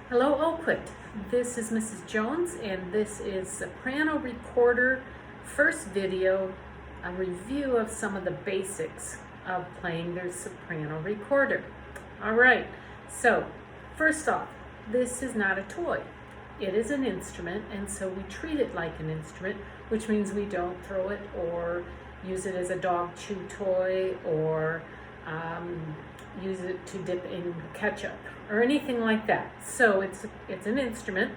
Hello, Oakwood. This is Mrs. Jones, and this is Soprano Recorder first video, a review of some of the basics of playing their soprano recorder. All right, so first off, this is not a toy. It is an instrument, and so we treat it like an instrument, which means we don't throw it or use it as a dog chew toy or use it to dip in ketchup or anything like that. So it's an instrument,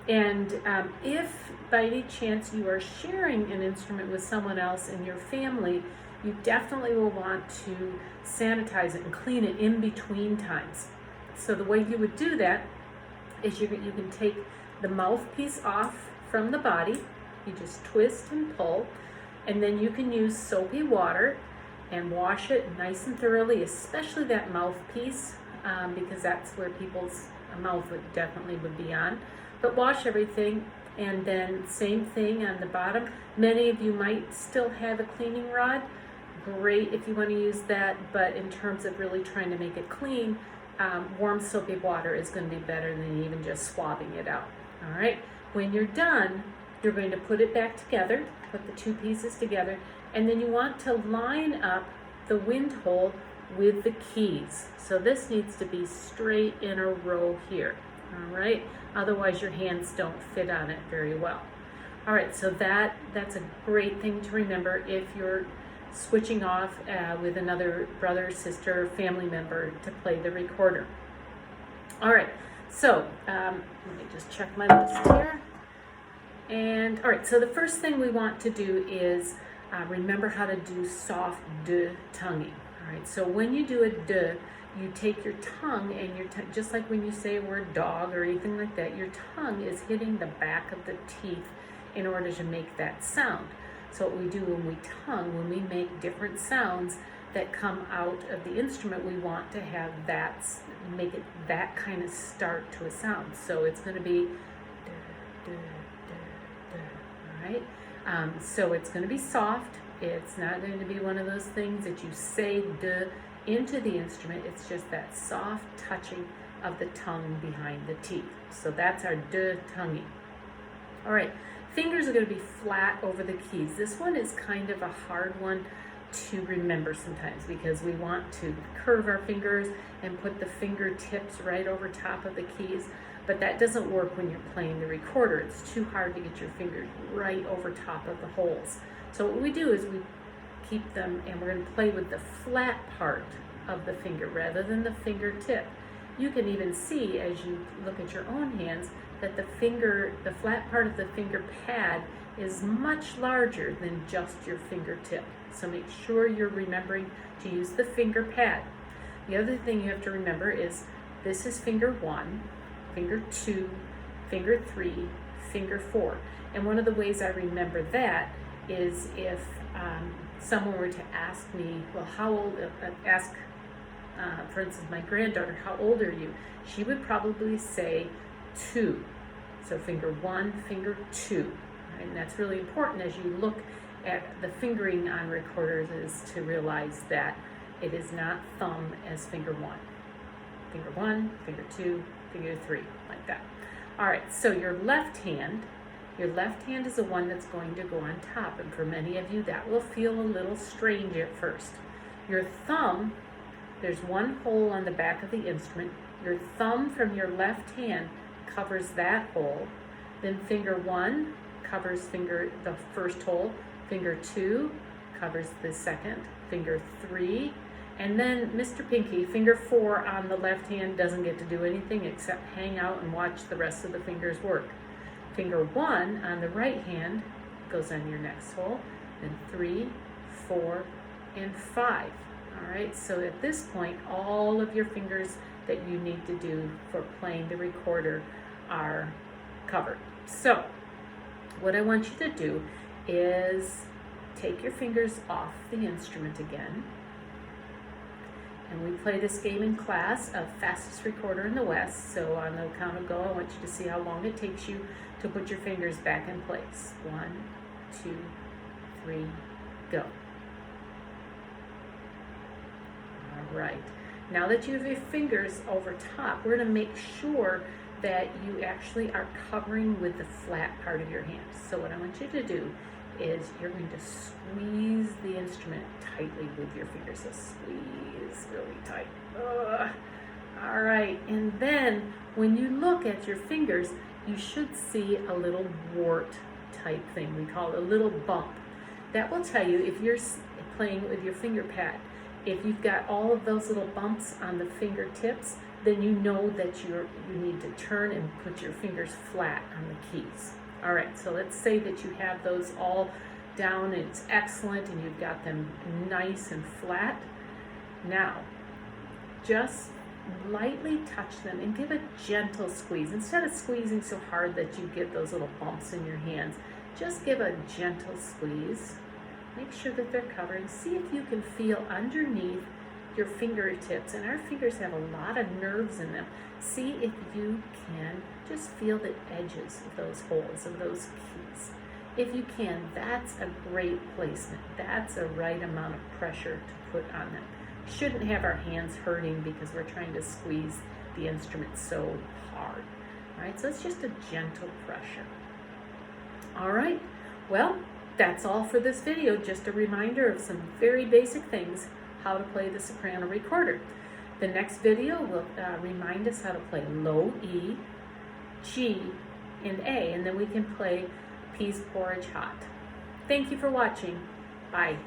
and if by any chance you are sharing an instrument with someone else in your family, you definitely will want to sanitize it and clean it in between times. So the way you would do that is you can take the mouthpiece off from the body, you just twist and pull, and then you can use soapy water and wash it nice and thoroughly, especially that mouthpiece, because that's where people's mouth would definitely be on. But wash everything, and then same thing on the bottom. Many of you might still have a cleaning rod. Great if you want to use that, but in terms of really trying to make it clean, warm soapy water is going to be better than even just swabbing it out. All right, when you're done, you're going to put it back together, put the two pieces together, and then you want to line up the wind hole with the keys. So this needs to be straight in a row here, all right? Otherwise your hands don't fit on it very well. All right, so that's a great thing to remember if you're switching off with another brother, sister, family member to play the recorder. All right, so let me just check my list here. And all right, so the first thing we want to do is remember how to do soft d tonguing. All right, so when you do a d, you take your tongue and just like when you say a word dog or anything like that, your tongue is hitting the back of the teeth in order to make that sound. So what we do when we tongue, when we make different sounds that come out of the instrument, we want to have that, make it that kind of start to a sound. So it's going to be d, d, d, d, all right? So it's going to be soft. It's not going to be one of those things that you say duh into the instrument. It's just that soft touching of the tongue behind the teeth. So that's our duh tonguing. All right, fingers are going to be flat over the keys. This one is kind of a hard one to remember sometimes because we want to curve our fingers and put the fingertips right over top of the keys. But that doesn't work when you're playing the recorder. It's too hard to get your fingers right over top of the holes. So what we do is we keep them, and we're going to play with the flat part of the finger rather than the fingertip. You can even see as you look at your own hands that the flat part of the finger pad is much larger than just your fingertip. So make sure you're remembering to use the finger pad. The other thing you have to remember is this is finger 1, finger 2, finger 3, finger 4. And one of the ways I remember that is if someone were to ask me, well, how old, for instance, my granddaughter, how old are you? She would probably say 2. So finger 1, finger 2. And that's really important as you look at the fingering on recorders, is to realize that it is not thumb as finger 1. Finger 1, finger 2, finger 3, like that. All right, so your left hand is the one that's going to go on top, and for many of you that will feel a little strange at first. Your thumb, there's one hole on the back of the instrument. Your thumb from your left hand covers that hole. Then finger 1 covers the first hole. Finger 2 covers the second. Finger 3. And then Mr. Pinky, finger 4 on the left hand doesn't get to do anything except hang out and watch the rest of the fingers work. Finger 1 on the right hand goes on your next hole, then 3, 4, and 5. All right, so at this point, all of your fingers that you need to do for playing the recorder are covered. So what I want you to do is take your fingers off the instrument again. And we play this game in class of fastest recorder in the West. So on the count of go, I want you to see how long it takes you to put your fingers back in place. 1, 2, 3, go. All right. Now that you have your fingers over top, we're going to make sure that you actually are covering with the flat part of your hand. So what I want you to do is you're going to squeeze the instrument tightly with your fingers. So squeeze really tight. All right, and then when you look at your fingers, you should see a little wart type thing. We call it a little bump. That will tell you if you're playing with your finger pad. If you've got all of those little bumps on the fingertips, then you know that you need to turn and put your fingers flat on the keys. All right, so let's say that you have those all down and it's excellent and you've got them nice and flat. Now, just lightly touch them and give a gentle squeeze. Instead of squeezing so hard that you get those little bumps in your hands, just give a gentle squeeze. Make sure that they're covered. See if you can feel underneath your fingertips, and our fingers have a lot of nerves in them. See if you can just feel the edges of those holes, of those keys. If you can, that's a great placement. That's a right amount of pressure to put on them. Shouldn't have our hands hurting because we're trying to squeeze the instrument so hard. All right, so it's just a gentle pressure. All right, well, that's all for this video. Just a reminder of some very basic things, how to play the soprano recorder. The next video will remind us how to play low E, G, and A, and then we can play Peas Porridge Hot. Thank you for watching. Bye.